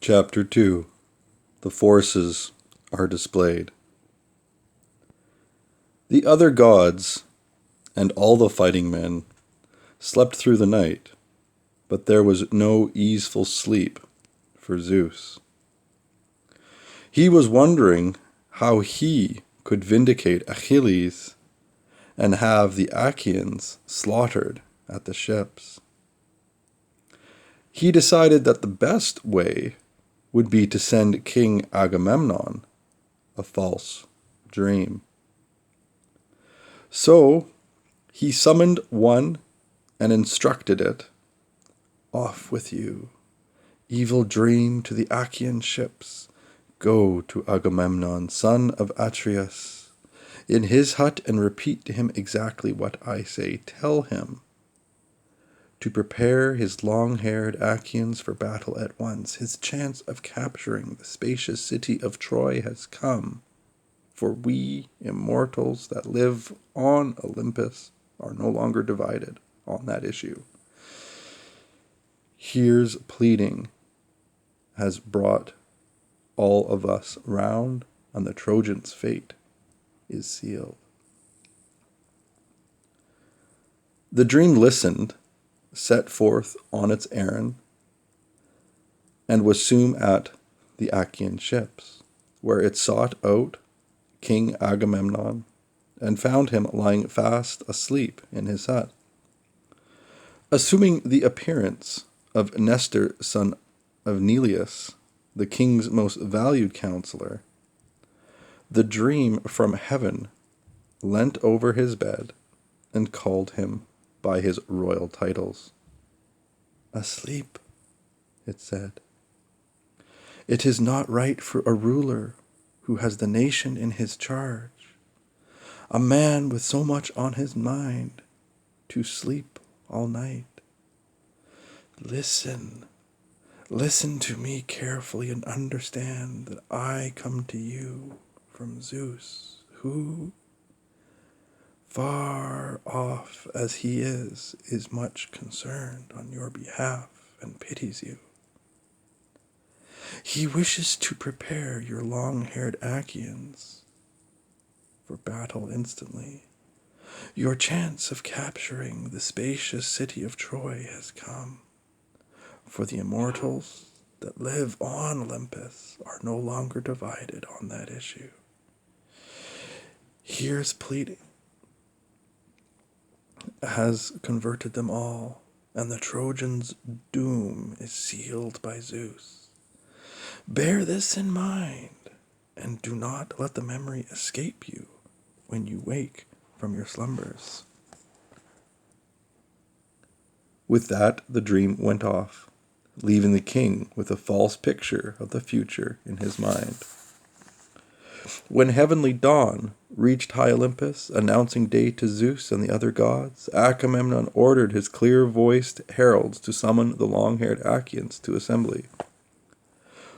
Chapter 2. The forces are displayed. The other gods and all the fighting men slept through the night, but there was no easeful sleep for Zeus. He was wondering how he could vindicate Achilles and have the Achaeans slaughtered at the ships. He decided that the best way would be to send King Agamemnon a false dream. So he summoned one and instructed it, "Off with you, evil dream to the Achaean ships. Go to Agamemnon, son of Atreus, in his hut and repeat to him exactly what I say. Tell him to prepare his long-haired Achaeans for battle at once. His chance of capturing the spacious city of Troy has come, for we immortals that live on Olympus are no longer divided on that issue. Here's pleading has brought all of us round, and the Trojans' fate is sealed." The dream listened, set forth on its errand, and was soon at the Achaean ships, where it sought out King Agamemnon and found him lying fast asleep in his hut. Assuming the appearance of Nestor, son of Neleus, the king's most valued counselor, the dream from heaven leant over his bed and called him by his royal titles. "Asleep," it said. "It is not right for a ruler who has the nation in his charge, a man with so much on his mind, to sleep all night. Listen to me carefully and understand that I come to you from Zeus, who, far off as he is much concerned on your behalf and pities you. He wishes to prepare your long-haired Achaeans for battle instantly. Your chance of capturing the spacious city of Troy has come, for the immortals that live on Olympus are no longer divided on that issue. Here's pleading has converted them all, and the Trojans' doom is sealed by Zeus. Bear this in mind, and do not let the memory escape you when you wake from your slumbers." With that, the dream went off, leaving the king with a false picture of the future in his mind. When heavenly dawn reached high Olympus, announcing day to Zeus and the other gods, Agamemnon ordered his clear-voiced heralds to summon the long-haired Achaeans to assembly.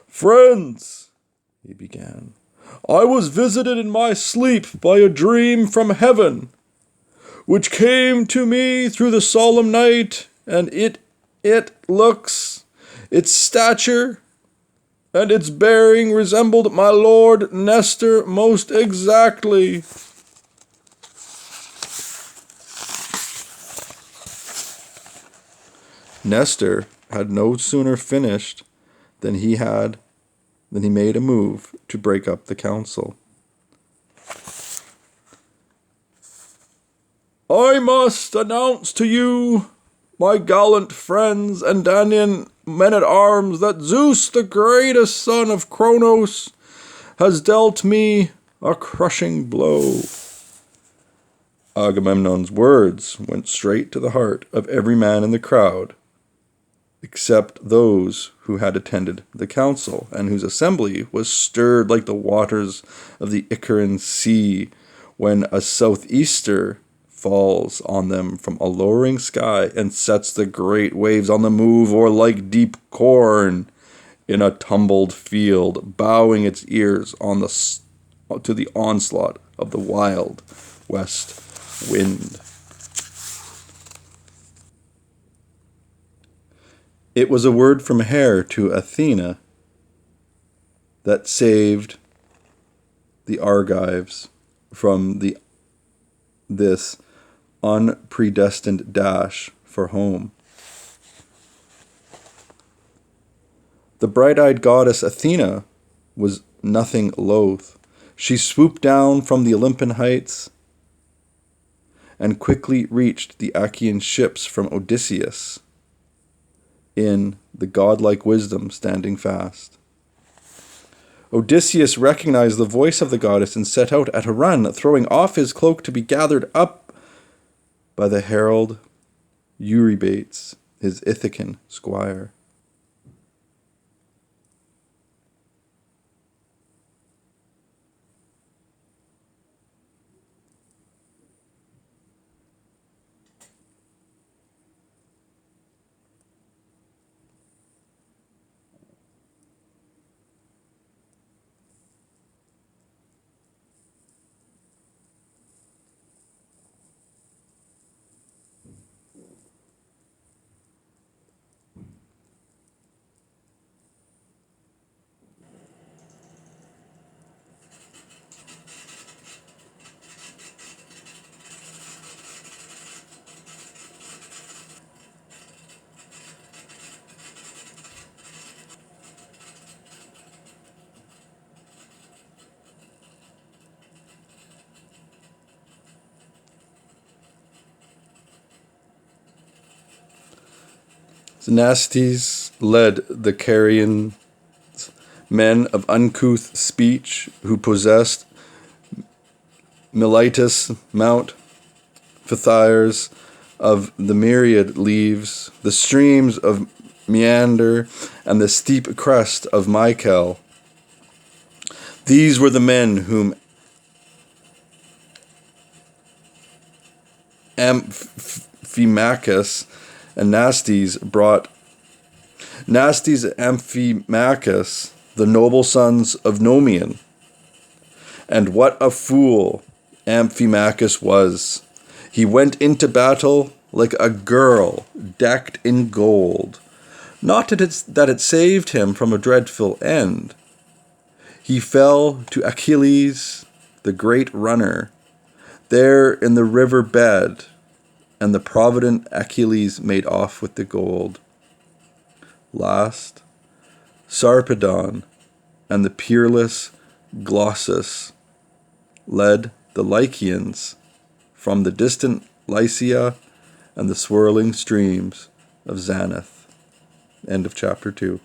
"Friends," he began, "I was visited in my sleep by a dream from heaven, which came to me through the solemn night, and its looks, its stature, and its bearing resembled my lord Nestor most exactly. Nestor had no sooner finished than he made a move to break up the council. "I must announce to you, my gallant friends and Danaan men-at-arms, that Zeus, the greatest son of Cronos, has dealt me a crushing blow." Agamemnon's words went straight to the heart of every man in the crowd, except those who had attended the council, and whose assembly was stirred like the waters of the Icarian Sea when a southeaster falls on them from a lowering sky and sets the great waves on the move, or like deep corn in a tumbled field, bowing its ears to the onslaught of the wild west wind. It was a word from Hera to Athena that saved the Argives from this unpredestined dash for home. The bright-eyed goddess Athena was nothing loath. She swooped down from the Olympian heights and quickly reached the Achaean ships from Odysseus in the godlike wisdom standing fast. Odysseus recognized the voice of the goddess and set out at a run, throwing off his cloak to be gathered up by the herald Eurybates, his Ithacan squire. Xenastes led the Carian men of uncouth speech who possessed Miletus Mount, Phthirs of the myriad leaves, the streams of Meander, and the steep crest of Mykel. These were the men whom Amphimachus and Nastes brought. Nastes and Amphimachus, the noble sons of Nomion. And what a fool Amphimachus was! He went into battle like a girl decked in gold. Not that it saved him from a dreadful end. He fell to Achilles, the great runner, there in the river bed, and the provident Achilles made off with the gold. Last, Sarpedon and the peerless Glaucus led the Lycians from the distant Lycia and the swirling streams of Xanth. End of chapter 2.